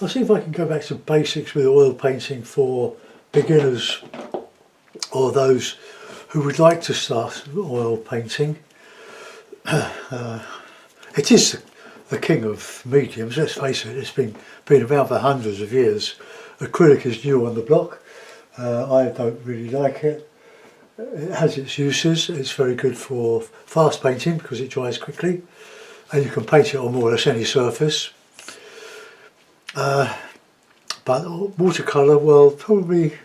I'll see if I can go back to basics with oil painting for beginners or those who would like to start oil painting. It is the king of mediums, let's face it. It's been about for hundreds of years. Acrylic is new on the block. I don't really like it. It has its uses. It's very good for fast painting because it dries quickly and you can paint it on more or less any surface. But watercolour, well, probably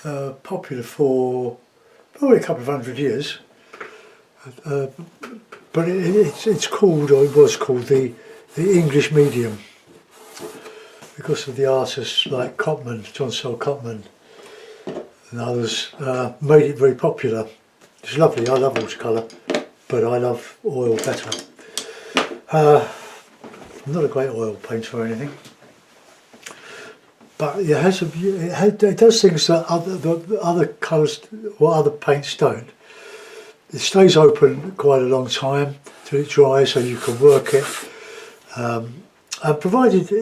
popular for probably a couple of hundred years. But it's called, or it was called, the English medium because of the artists like Cotman, John Searle Cotman and others made it very popular. It's lovely, I love watercolour, but I love oil better. I'm not a great oil painter or anything, but it does things that other colours or other paints don't. It stays open quite a long time till it dries, so you can work it. And provided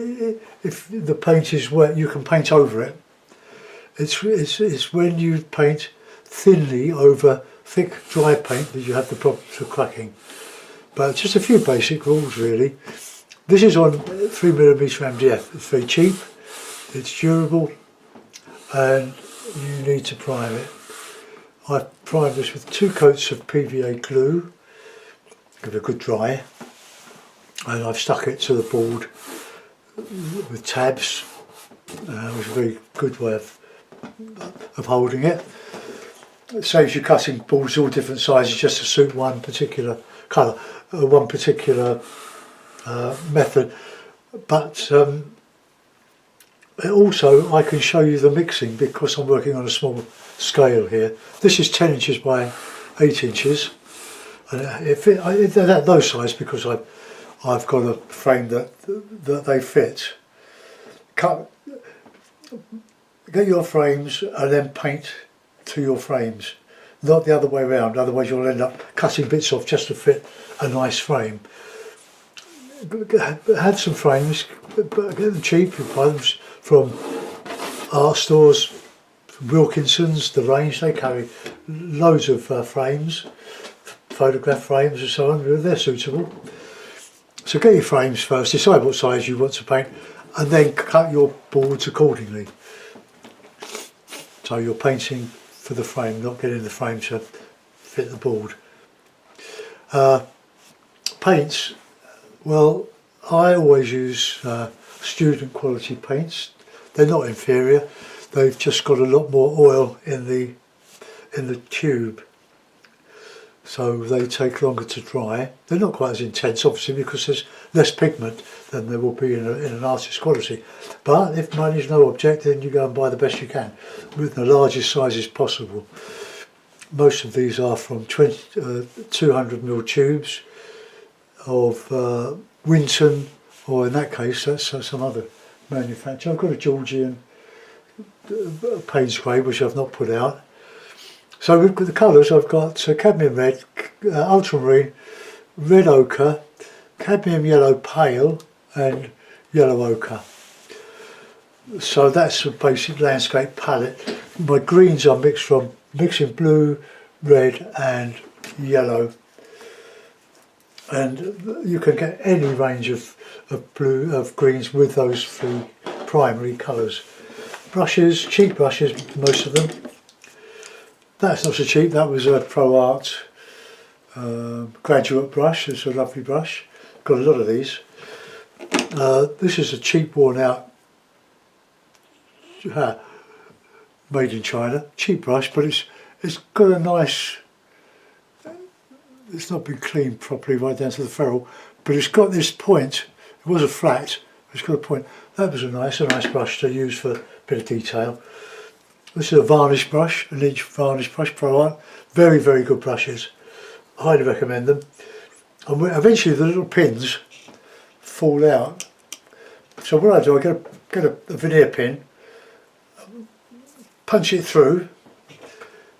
if the paint is wet, you can paint over it. It's when you paint thinly over thick dry paint that you have the problems of cracking. But just a few basic rules really. This is on 3mm MDF. It's very cheap, it's durable, and you need to prime it. I've primed this with 2 coats of PVA glue, give it a good dry, and I've stuck it to the board with tabs, which is a very good way of holding it. It saves you cutting boards all different sizes just to suit one particular colour, one particular method. But also I can show you the mixing because I'm working on a small scale here. This is 10 inches by 8 inches. And they're at those size because I've got a frame that they fit. Get your frames and then paint to your frames, not the other way around, otherwise you'll end up cutting bits off just to fit a nice frame. Have some frames, get them cheap, you buy them from art stores, from Wilkinson's, the range, they carry loads of frames, photograph frames and so on, they're suitable. So get your frames first, decide what size you want to paint and then cut your boards accordingly. So you're painting for the frame, not getting the frame to fit the board. Paints, well, I always use student quality paints. They're not inferior, they've just got a lot more oil in the tube, so they take longer to dry. They're not quite as intense obviously because there's less pigment than there will be in an artist's quality, but if money's no object then you go and buy the best you can with the largest sizes possible. Most of these are from 200ml tubes of Winton, or in that case that's some other manufacturer. I've got a Georgian Payne's grey which I've not put out. So we've got the colours, I've got cadmium red, ultramarine, red ochre, cadmium yellow pale and yellow ochre. So that's a basic landscape palette. My greens are mixing blue, red and yellow. And you can get any range of greens with those 3 primary colours. Brushes, cheap brushes, most of them. That's not so cheap, that was a Pro Art graduate brush. It's a lovely brush, got a lot of these. This is a cheap worn out, made in China, cheap brush, but it's got a nice, it's not been cleaned properly right down to the ferrule, but it's got this point. It was a flat, it's got a point. That was a nice brush to use for a bit of detail. This is a varnish brush, an inch varnish brush, Pro Art. Very, very good brushes. Highly recommend them. And eventually the little pins fall out. So what I do, I get a veneer pin, punch it through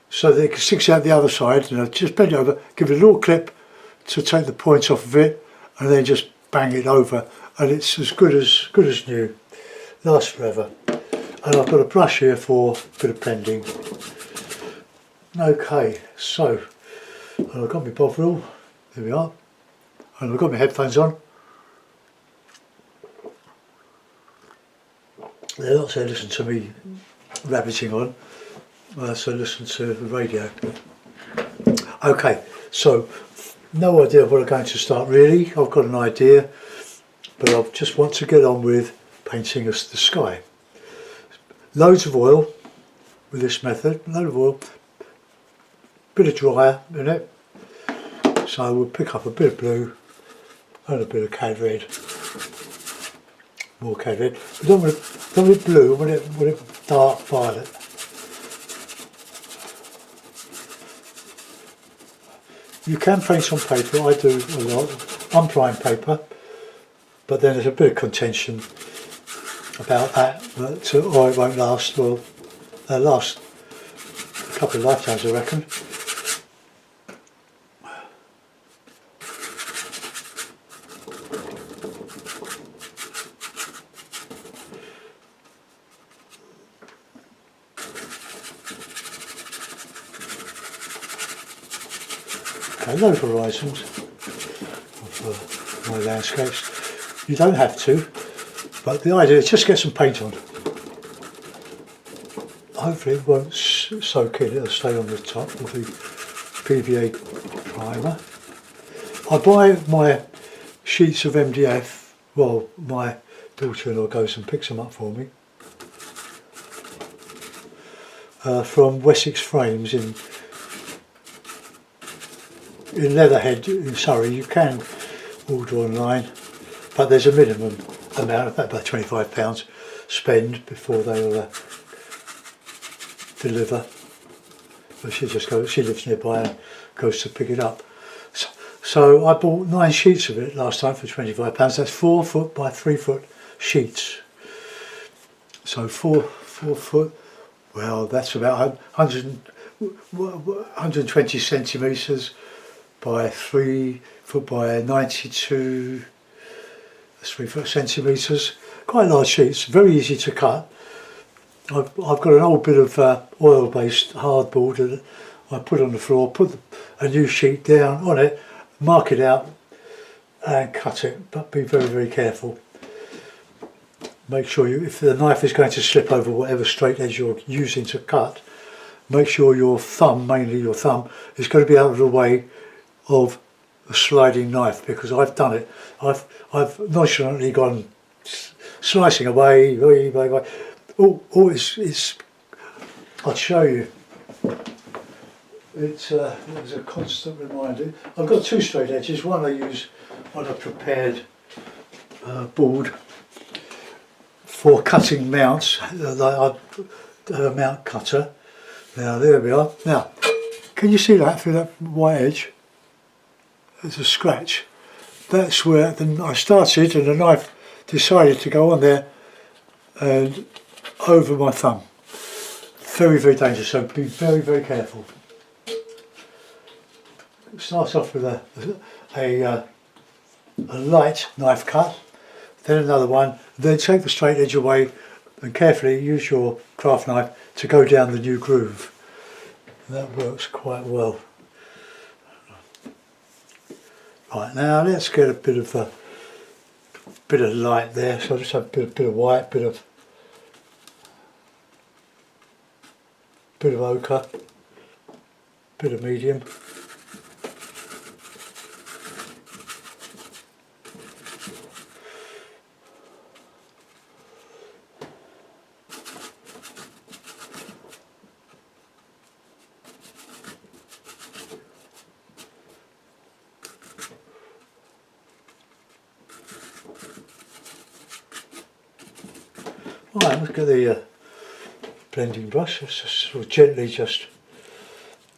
so that it sticks out the other side, and I just bend it over, give it a little clip to take the point off of it, and then just bang it over and it's as good as new. Lasts forever. And I've got a brush here for a bit of blending. Okay, so I've got my Bovril. There we are. And I've got my headphones on. They're not so listen to me rabbiting on, so listen to the radio. Okay, so no idea what I'm going to start really. I've got an idea, but I just want to get on with painting us the sky. Loads of oil with this method, load of oil, bit of dryer in it. So we'll pick up a bit of blue and a bit of cad red. More cad red. We don't want it blue, we want it dark violet. You can paint on paper, I do a lot. I'm prime paper, but then there's a bit of contention about that, but or it won't last. Well, they'll last a couple of lifetimes, I reckon. Okay, low horizons of my landscapes. You don't have to, but the idea is just get some paint on. Hopefully it won't soak in, it'll stay on the top of the PVA primer. I buy my sheets of MDF, well, my daughter-in-law goes and picks them up for me, from Wessex Frames in Leatherhead in Surrey. You can order online, but there's a minimum amount, about £25 spend before they'll deliver. But she just goes, she lives nearby and goes to pick it up. So I bought 9 sheets of it last time for £25. That's 4 foot by 3 foot sheets. So 4 foot, well, that's about 120 centimetres by 3 foot by 92, that's 3 foot centimetres. Quite large sheets, very easy to cut. I've got an old bit of oil-based hardboard that I put on the floor, put a new sheet down on it, mark it out and cut it, but be very, very careful. Make sure if the knife is going to slip over whatever straight edge you're using to cut, make sure your thumb, mainly your thumb, is going to be out of the way of a sliding knife, because I've done it. I've nonchalantly gone slicing away. It's I'll show you. It's a constant reminder. I've got 2 straight edges. One I use on a prepared board for cutting mounts. I have a mount cutter. Now there we are. Now, can you see that through that white edge? There's a scratch. That's where I started, and the knife decided to go on there and over my thumb. Very, very dangerous, so be very, very careful. Start off with a light knife cut, then another one, then take the straight edge away and carefully use your craft knife to go down the new groove. And that works quite well. Right, now let's get a bit of light there. So I just have a bit of white, bit of ochre, bit of medium. Right, look at the blending brush. Let's just sort of gently just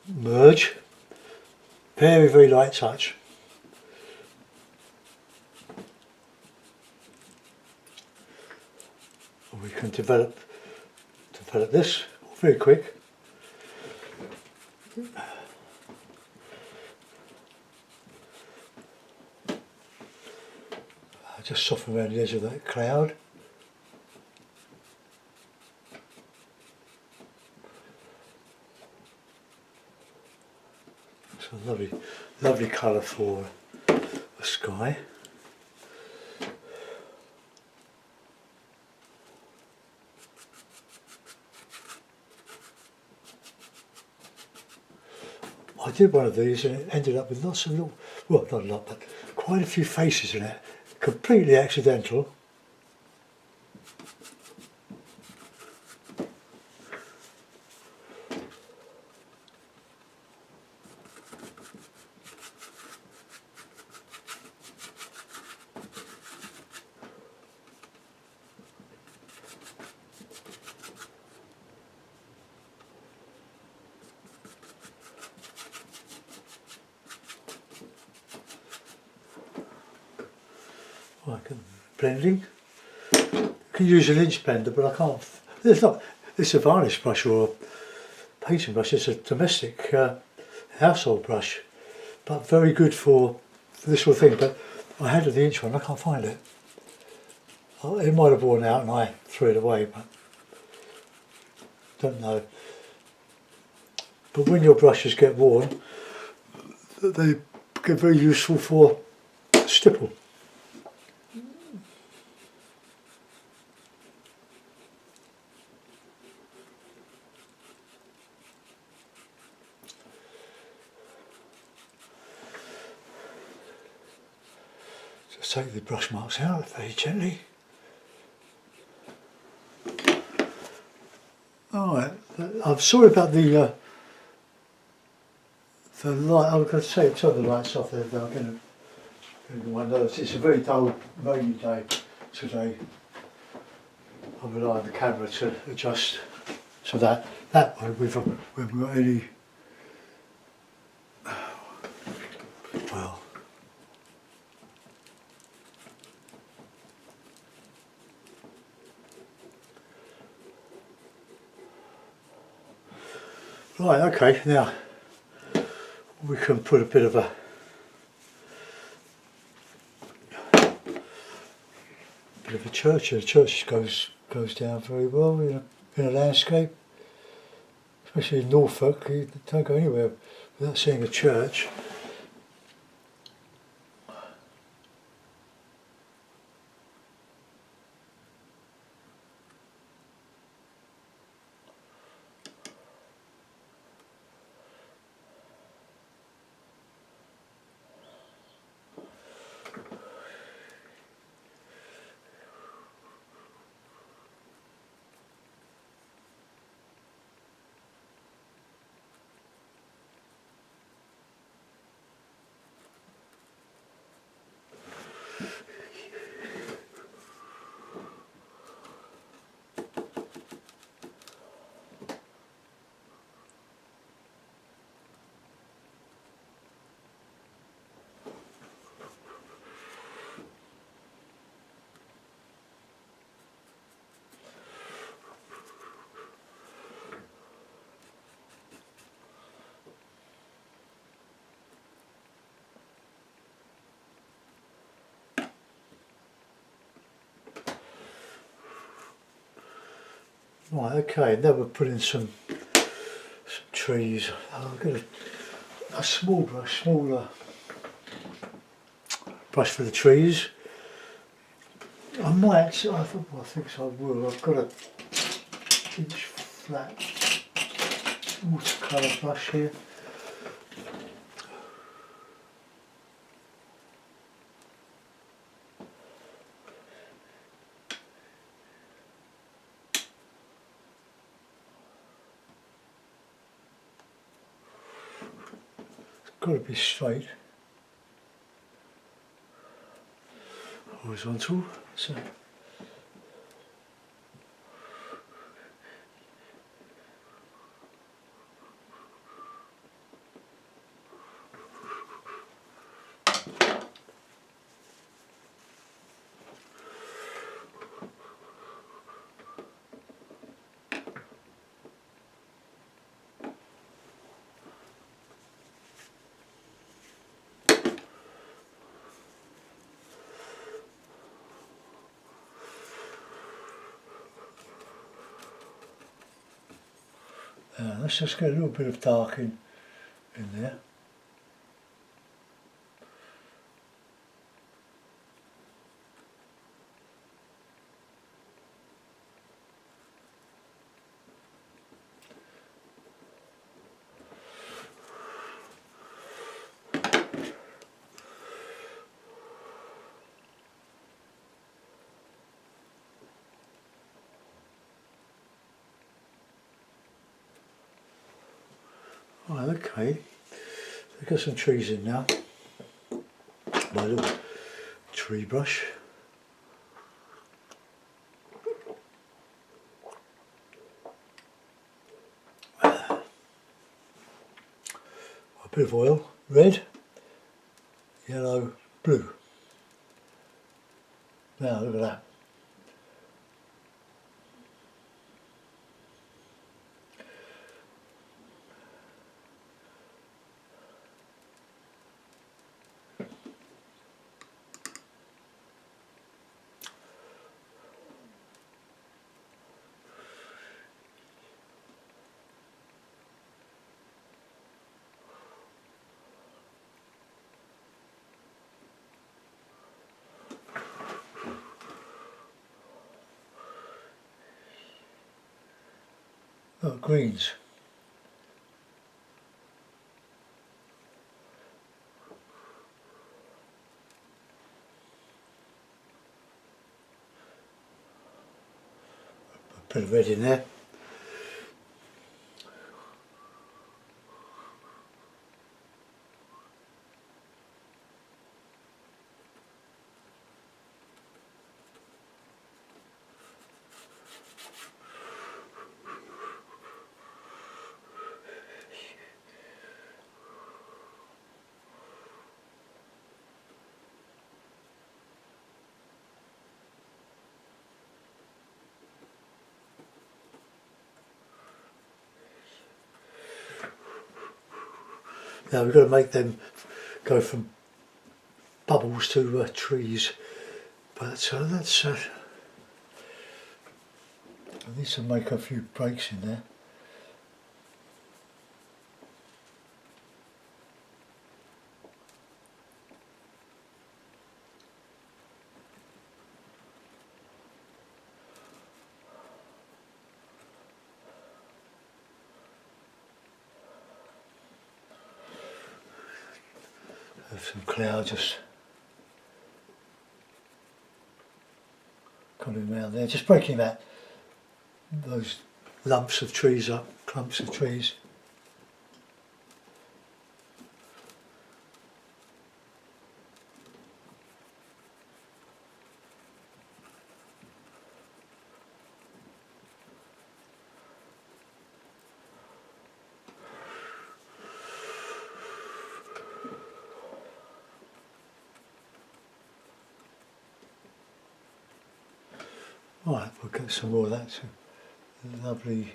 merge. Very, very light touch. We can develop this very quick. just soften around the edge of that cloud. It's a lovely, lovely colour for a sky. I did one of these and it ended up with lots of little, well not a lot, but quite a few faces in it. Completely accidental. Like blending. You can use an inch blender, but I can't. It's a varnish brush or a painting brush. It's a domestic household brush, but very good for this sort of thing. But I had the inch one. I can't find it. It might have worn out, and I threw it away, but don't know. But when your brushes get worn, they get very useful for stipple. Just take the brush marks out very gently. Alright, I'm sorry about the light. I was going to say turn the lights off there, but I'm going to my nerves. It's a very dull, rainy day today. I rely on the camera to adjust so that way we haven't got any. Well. Right, okay, now we can put a bit of a church. The church goes down very well in a landscape, especially in Norfolk. You don't go anywhere without seeing a church. Right, okay, now we're putting some trees. I've got a smaller brush for the trees. I think I will. I've got a inch flat watercolour brush here. Got to be straight, horizontal. So. Let's just get a little bit of dark in there. Right, okay, I've got some trees in now. My little tree brush. A bit of oil, red, yellow, blue. Now look at that. Oh, greens. A bit of red in there. Now we've got to make them go from bubbles to trees, but that's I need to make a few breaks in there. Have some cloud just coming around there, just breaking those lumps of trees up, clumps of trees. Right, we'll get some more of that too. Lovely.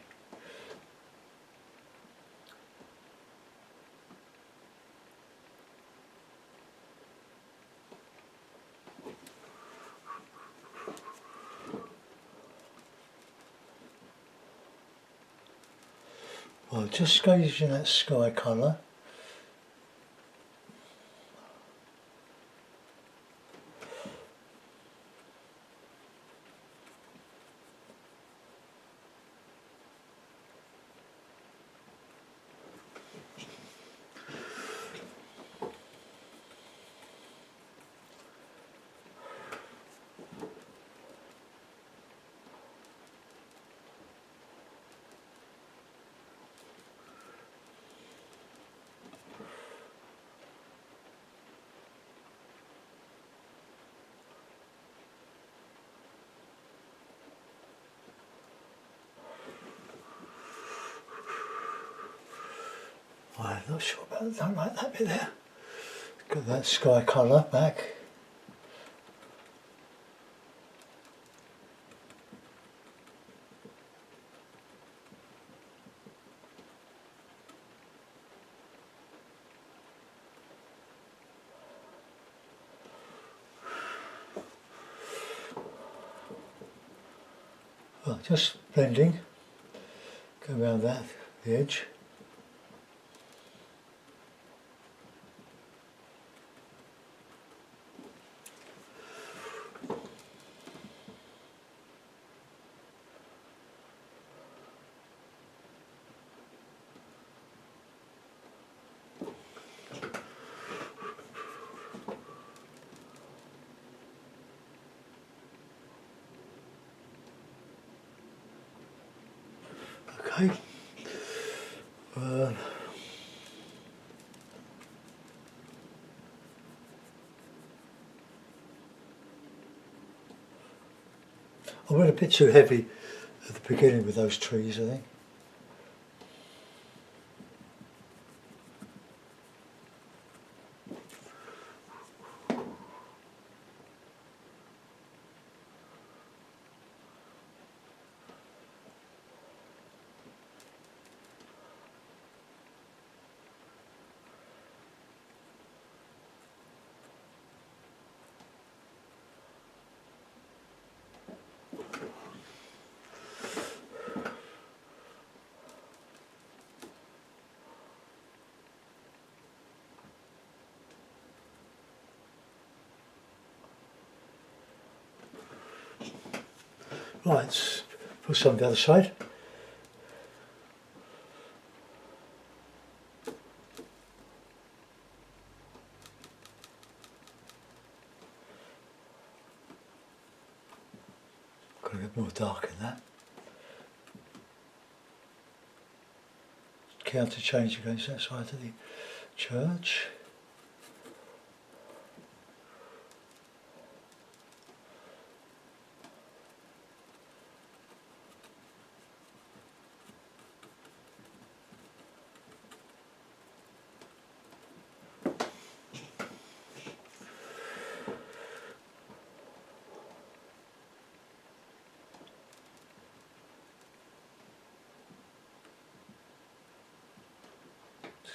Well, just gauging that sky colour. I'm not sure about that, don't like that bit there. Got that sky colour back. Well, just blending. Go around that, the edge. Okay. I went a bit too heavy at the beginning with those trees, I think. Right, let's put some on the other side. Got to get more dark in that. Counter change against that side of the church.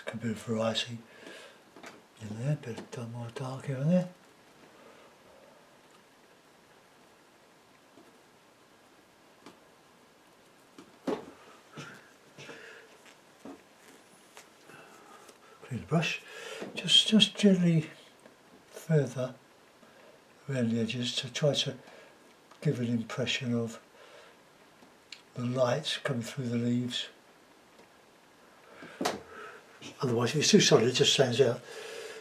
A bit of variety in there, a bit more dark here and there. Clean the brush, just gently further around the edges to try to give an impression of the light coming through the leaves. Otherwise, if it's too solid, it just stands out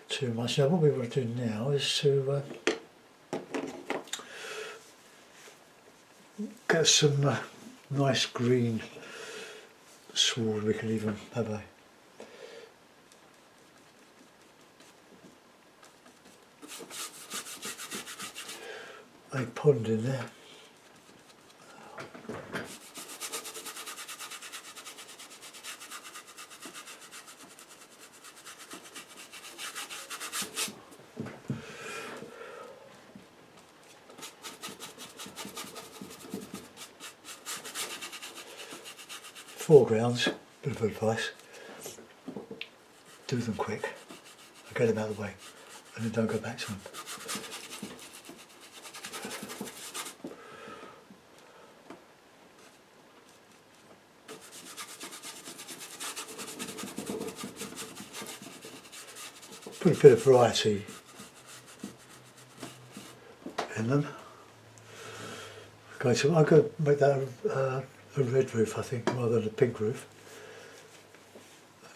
too much. Now, what we want to do now is to get some nice green sward. We can even have a pond in there. Foregrounds, bit of advice, do them quick, get them out of the way, and then don't go back to them. Put a bit of variety in them. I'm going to make that a red roof, I think, rather than a pink roof.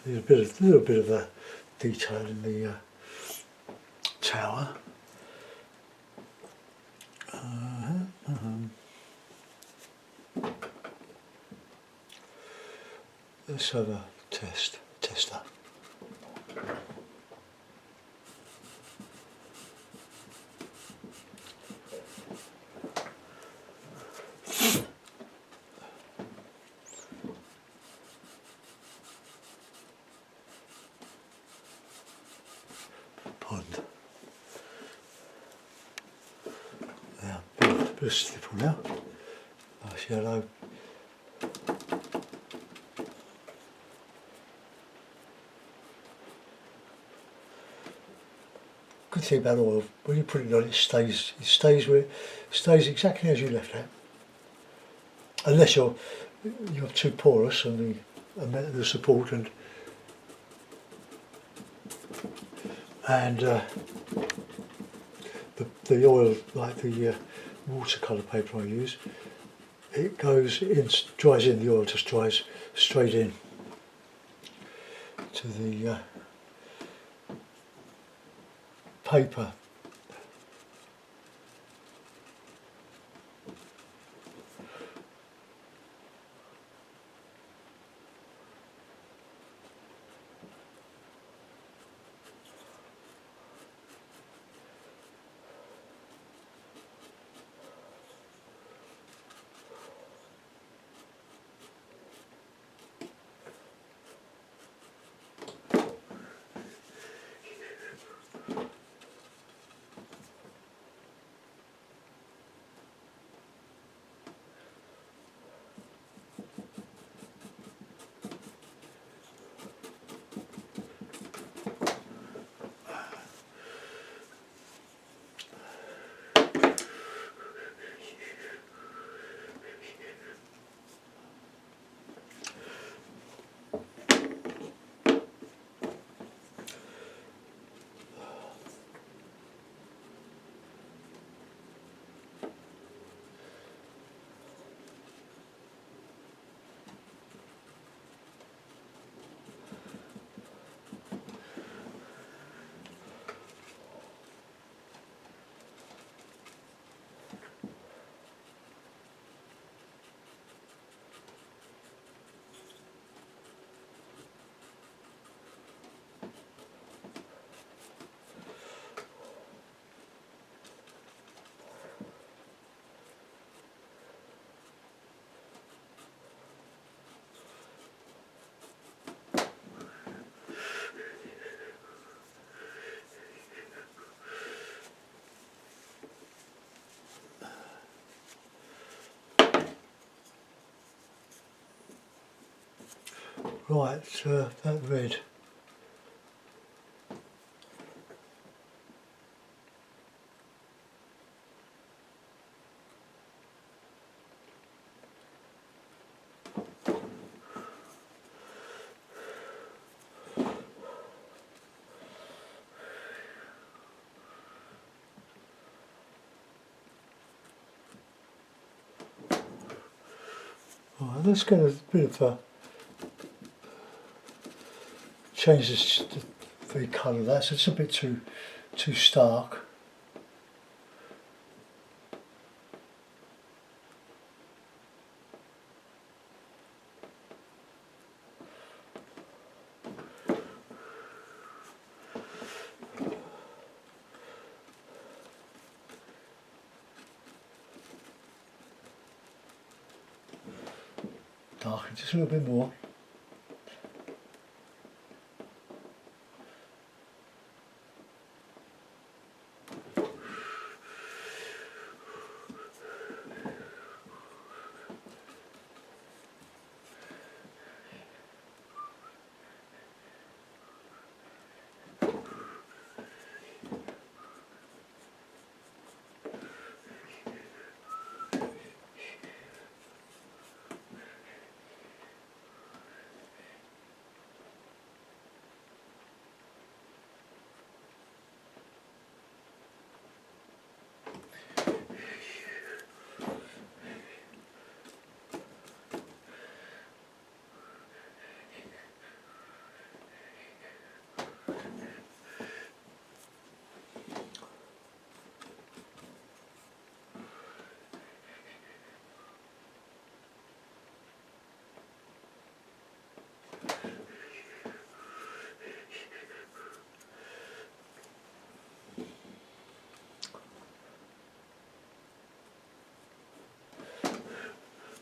There's a little bit of a detail in the tower. Let's have a tester. Pond. Now, bit of stipple now. Nice yellow. Good thing about oil, when you put it on, it stays exactly as you left it. Unless you're too porous and the support and the oil, like the watercolour paper I use, it goes in, dries in, the oil just dries straight in to the paper. Right, that red. Right, let's get a bit of a change the colour of that, so it's a bit too stark. Darken just a little bit more.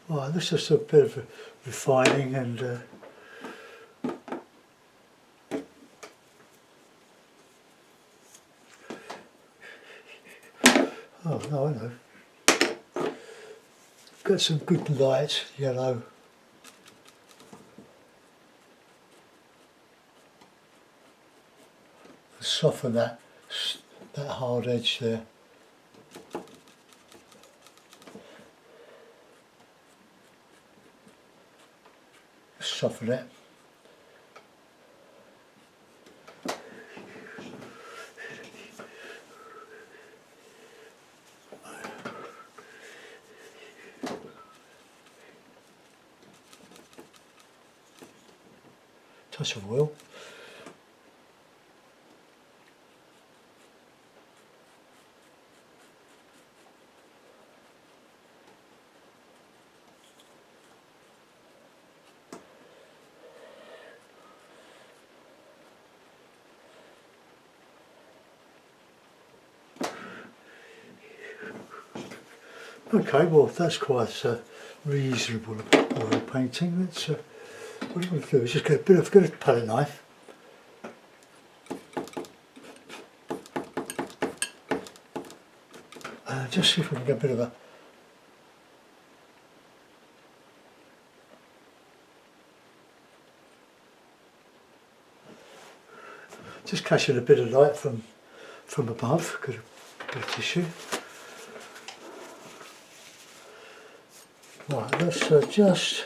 Right, this is a bit of refining and oh no, I know. Got some good light yellow. Soften that hard edge there. soften it. Touch of oil. Okay, well that's quite a reasonable oil painting. Let's, what I'm going to do is just get a bit of good palette knife. Just see if we can get a bit of a just catching a bit of light from above. Got a bit of tissue. Right, let's just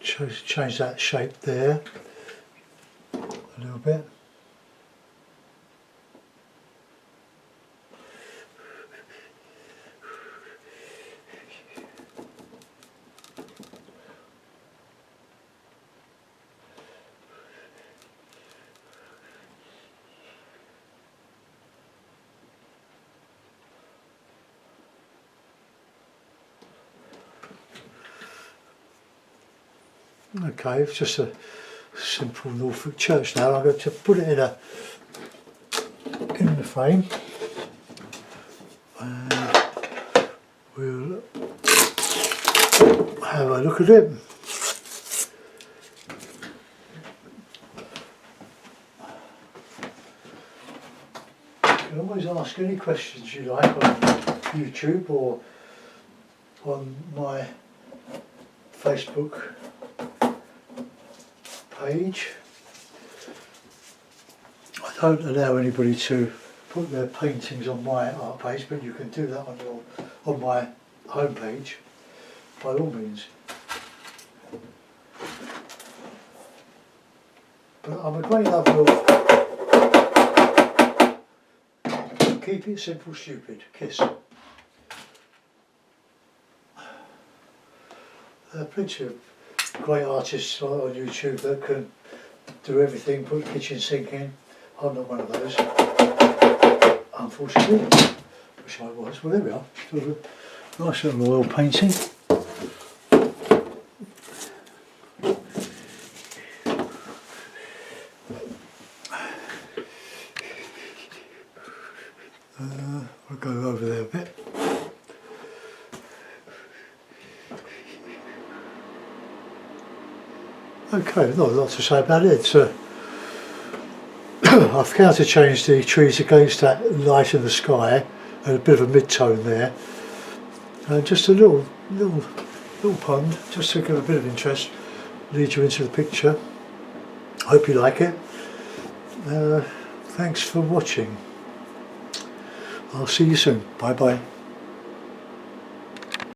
change that shape there a little bit. Okay, it's just a simple Norfolk church now. I'm going to put it in the frame, and we'll have a look at it. You can always ask any questions you like on YouTube or on my Facebook page. I don't allow anybody to put their paintings on my art page, but you can do that on my home page by all means. But I'm a great lover of keep it simple, stupid. Kiss. There are plenty of great artists on YouTube that can do everything, put the kitchen sink in. I'm not one of those, unfortunately. Wish I was. Well, there we are. Nice little oil painting. I'll go over there a bit. Okay, not a lot to say about it. I've counterchanged the trees against that light in the sky, and a bit of a mid-tone there, and just a little pond, just to give a bit of interest, lead you into the picture. Hope you like it. Thanks for watching. I'll see you soon. Bye bye.